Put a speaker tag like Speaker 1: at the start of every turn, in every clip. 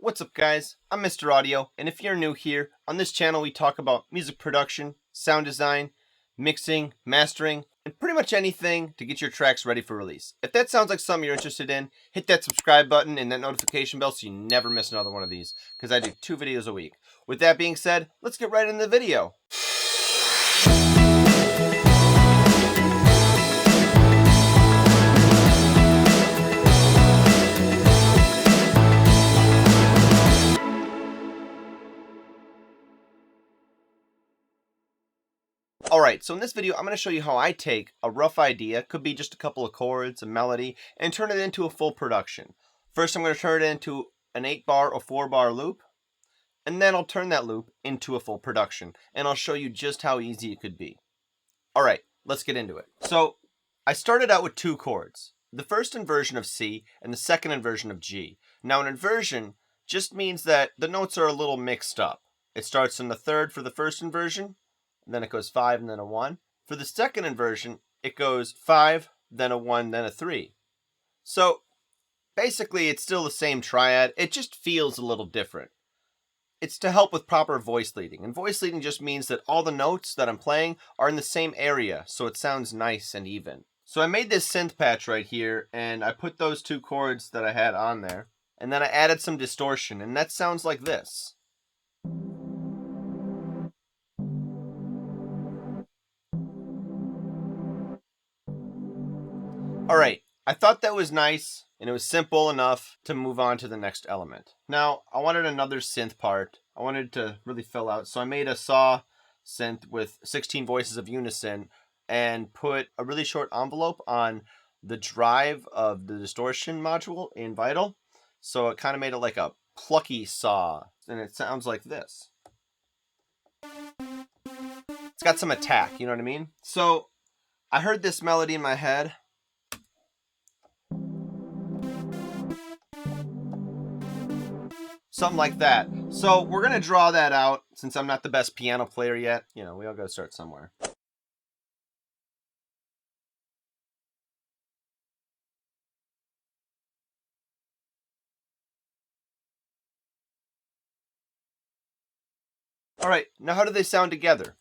Speaker 1: What's up guys, I'm Mr. Audio, and if you're new here, on this channel we talk about music production, sound design, mixing, mastering, and pretty much anything to get your tracks ready for release. If that sounds like something you're interested in, hit that subscribe button and that notification bell so you never miss another one of these, because I do 2 videos a week. With that being said, let's get right into the video. Alright, so in this video I'm going to show you how I take a rough idea, could be just a couple of chords, a melody, and turn it into a full production. First I'm going to turn it into an 8-bar or 4-bar loop, and then I'll turn that loop into a full production, and I'll show you just how easy it could be. Alright, let's get into it. So, I started out with 2 chords, the first inversion of C and the second inversion of G. Now an inversion just means that the notes are a little mixed up. It starts in the third for the first inversion, and then it goes 5 and then a 1. For the second inversion, it goes 5, then a 1, then a 3. So basically it's still the same triad, it just feels a little different. It's to help with proper voice leading, and voice leading just means that all the notes that I'm playing are in the same area, so it sounds nice and even. So I made this synth patch right here, and I put those 2 chords that I had on there, and then I added some distortion, and that sounds like this. Alright, I thought that was nice, and it was simple enough to move on to the next element. Now, I wanted another synth part. I wanted to really fill out, so I made a saw synth with 16 voices of unison and put a really short envelope on the drive of the distortion module in Vital. So it kind of made it like a plucky saw, and it sounds like this. It's got some attack, you know what I mean? So I heard this melody in my head. Something like that. So we're going to draw that out since I'm not the best piano player yet. You know, we all got to start somewhere. Alright, now how do they sound together?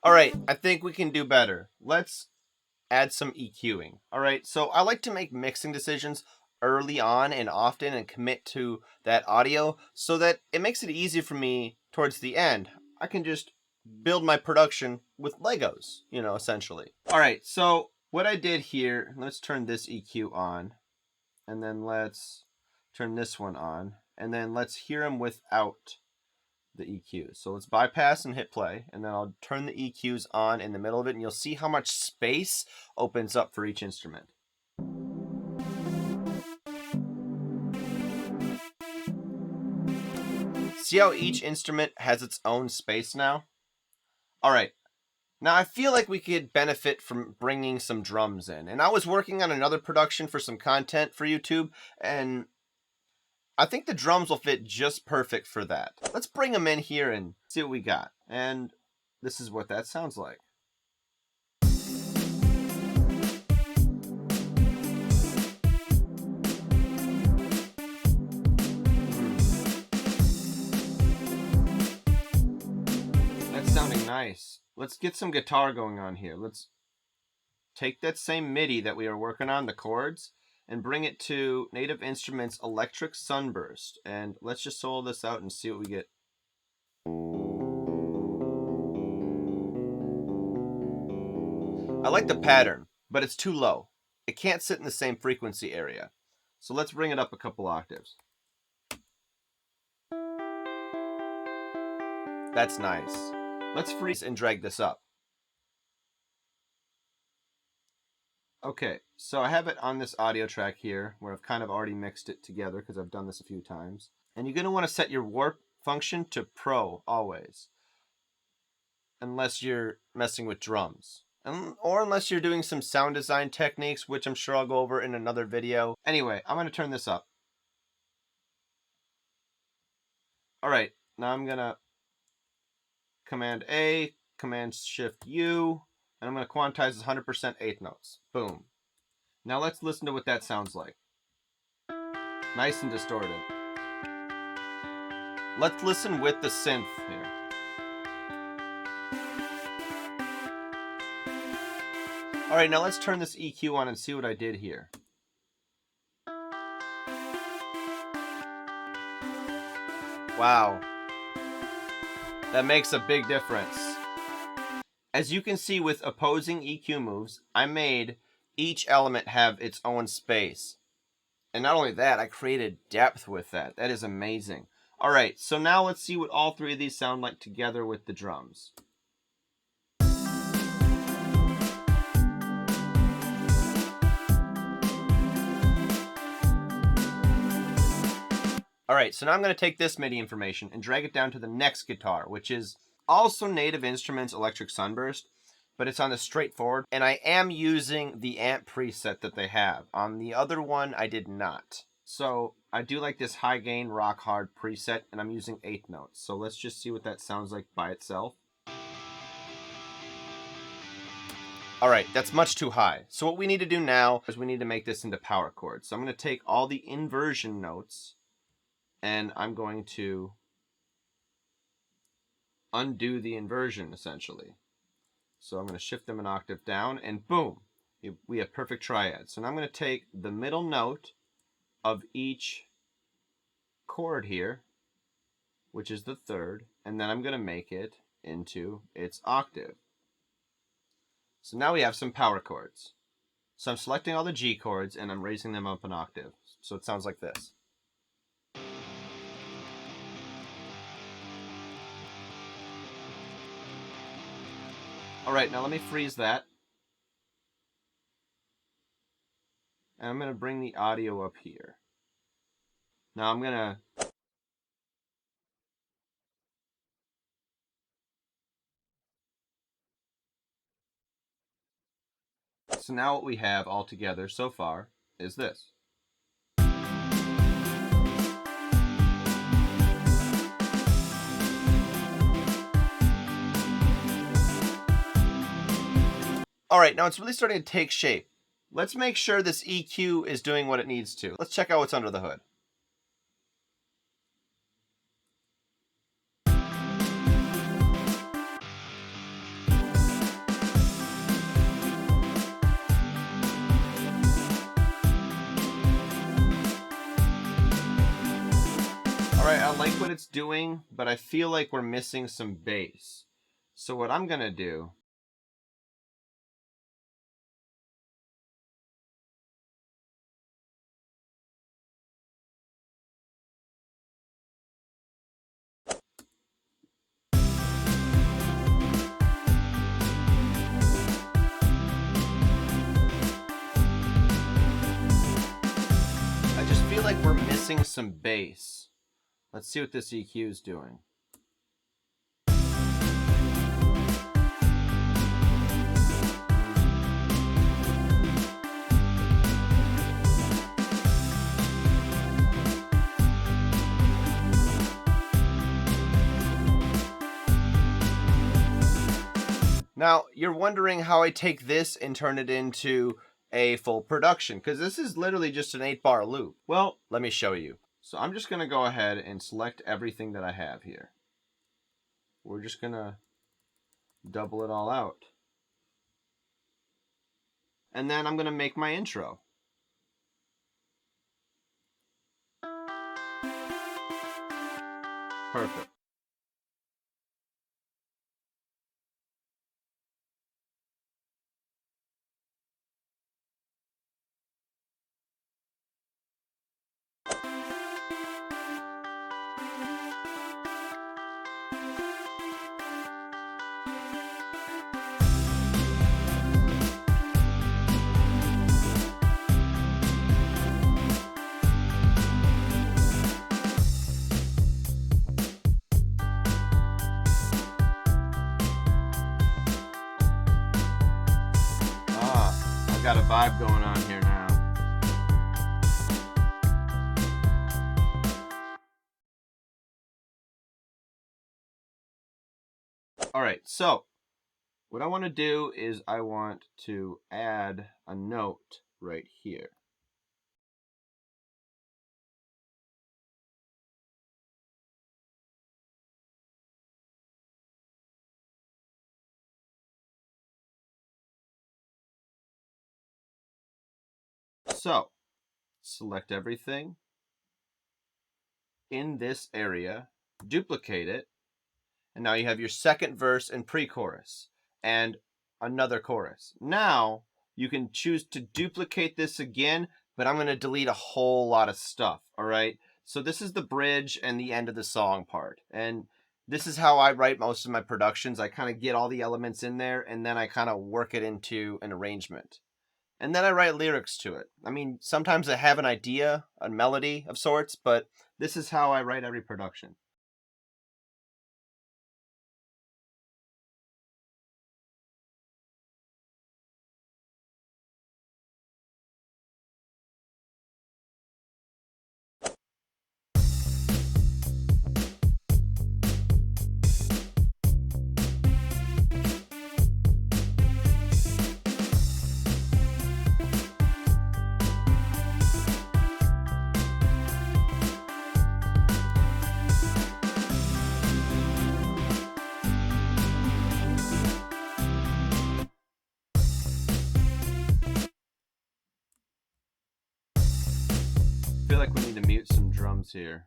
Speaker 1: Alright, I think we can do better. Let's add some EQing. Alright, so I like to make mixing decisions early on and often and commit to that audio so that it makes it easy for me towards the end. I can just build my production with Legos, you know, essentially. Alright, so what I did here, let's turn this EQ on, and then let's turn this one on, and then let's hear them without the EQ. So let's bypass and hit play, and then I'll turn the EQs on in the middle of it, and you'll see how much space opens up for each instrument. See how each instrument has its own space now? Alright, now I feel like we could benefit from bringing some drums in, and I was working on another production for some content for YouTube, and I think the drums will fit just perfect for that. Let's bring them in here and see what we got. And this is what that sounds like. That's sounding nice. Let's get some guitar going on here. Let's take that same MIDI that we are working on, the chords, and bring it to Native Instruments Electric Sunburst. And let's just solo this out and see what we get. I like the pattern, but it's too low. It can't sit in the same frequency area. So let's bring it up a couple octaves. That's nice. Let's freeze and drag this up. Okay, so I have it on this audio track here where I've kind of already mixed it together because I've done this a few times. And you're going to want to set your warp function to Pro always, unless you're messing with drums. Or unless you're doing some sound design techniques, which I'm sure I'll go over in another video. Anyway, I'm going to turn this up. Alright, now I'm going to Command A, Command Shift U, And I'm going to quantize as 100% eighth notes. Boom. Now let's listen to what that sounds like. Nice and distorted. Let's listen with the synth here. Alright, now let's turn this EQ on and see what I did here. Wow. That makes a big difference. As you can see with opposing EQ moves, I made each element have its own space. And not only that, I created depth with that. That is amazing. Alright, so now let's see what all three of these sound like together with the drums. Alright, so now I'm going to take this MIDI information and drag it down to the next guitar, which is also Native Instruments Electric Sunburst, but it's on the straightforward, and I am using the amp preset that they have. On the other one, I did not. So I do like this high gain rock hard preset, and I'm using eighth notes. So let's just see what that sounds like by itself. Alright, that's much too high. So what we need to do now is we need to make this into power chords. So I'm going to take all the inversion notes, and I'm going to undo the inversion, essentially. So I'm going to shift them an octave down, and boom, we have perfect triads. So now I'm going to take the middle note of each chord here, which is the third, and then I'm going to make it into its octave. So now we have some power chords. So I'm selecting all the G chords, and I'm raising them up an octave. So it sounds like this. Alright, now let me freeze that. And I'm going to bring the audio up here. Now I'm going to... So now what we have all together so far is this. Alright, now it's really starting to take shape. Let's make sure this EQ is doing what it needs to. Let's check out what's under the hood. Alright, I like what it's doing, but I feel like we're missing some bass. So what I'm going to do... I just feel like we're missing some bass. Let's see what this EQ is doing. Now, you're wondering how I take this and turn it into a full production, because this is literally just an 8-bar loop. Well, let me show you. So I'm just going to go ahead and select everything that I have here. We're just going to double it all out. And then I'm going to make my intro. Perfect. I've got a vibe going on here now. Alright, so What I want to do is I want to add a note right here. So, select everything in this area, duplicate it, and now you have your second verse and pre-chorus and another chorus. Now you can choose to duplicate this again, but I'm going to delete a whole lot of stuff, all right? So this is the bridge and the end of the song part. And this is how I write most of my productions. I kind of get all the elements in there, and then I kind of work it into an arrangement. And then I write lyrics to it. I mean, sometimes I have an idea, a melody of sorts, but this is how I write every production. I feel like we need to mute some drums here.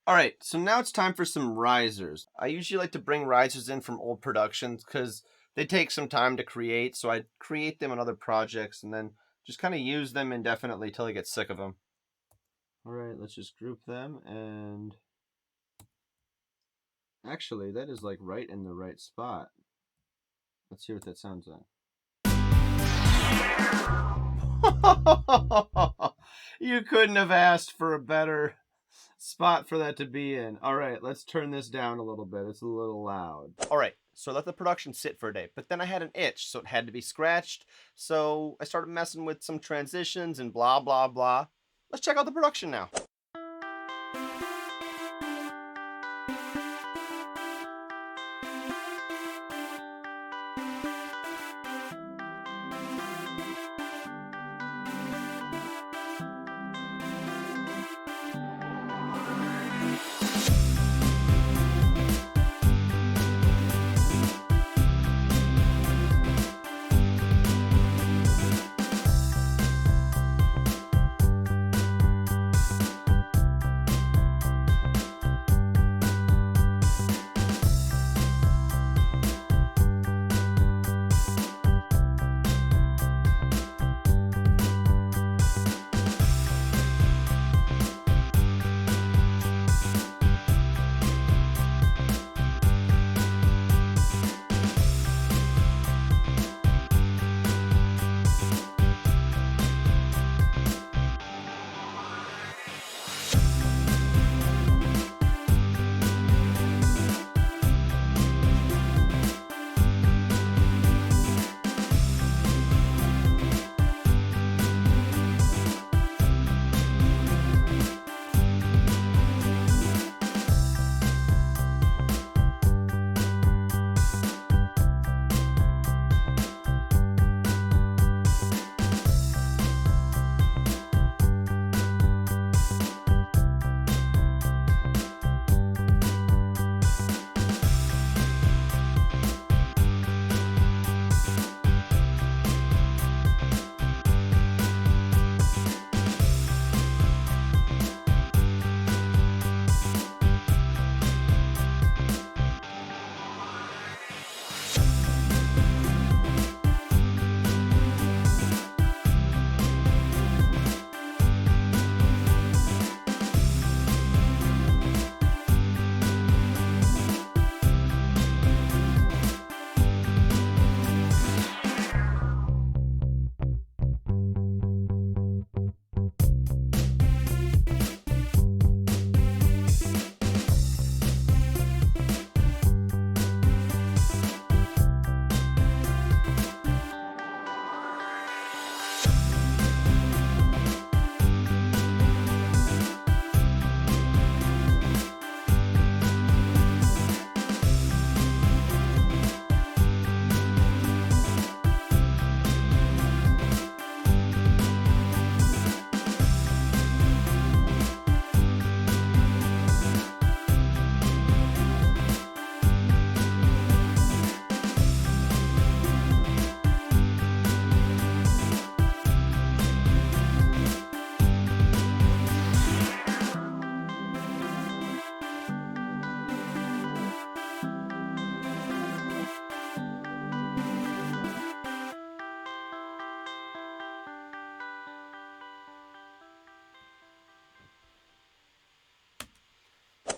Speaker 1: All right, so now it's time for some risers. I usually like to bring risers in from old productions because they take some time to create, so I create them on other projects and then just kind of use them indefinitely till I get sick of them. All right, let's just group them, and actually that is like right in the right spot. Let's hear what that sounds like. You couldn't have asked for a better spot for that to be in. All right, let's turn this down a little bit. It's a little loud. All right, so let the production sit for a day. But then I had an itch, so it had to be scratched. So I started messing with some transitions and blah, blah, blah. Let's check out the production now.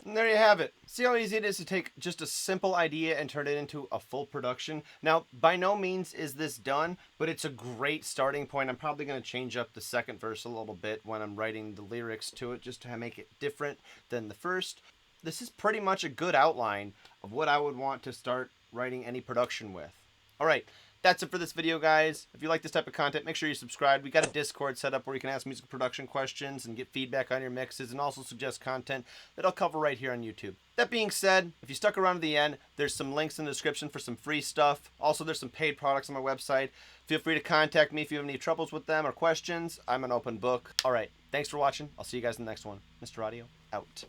Speaker 1: And there you have it. See how easy it is to take just a simple idea and turn it into a full production? Now, by no means is this done, but it's a great starting point. I'm probably going to change up the second verse a little bit when I'm writing the lyrics to it, just to make it different than the first. This is pretty much a good outline of what I would want to start writing any production with. All right. That's it for this video, guys. If you like this type of content, make sure you subscribe. We got a Discord set up where you can ask music production questions and get feedback on your mixes, and also suggest content that I'll cover right here on YouTube. That being said, if you stuck around to the end, there's some links in the description for some free stuff. Also, there's some paid products on my website. Feel free to contact me if you have any troubles with them or questions. I'm an open book. All right, thanks for watching. I'll see you guys in the next one. Mr. Audio, out.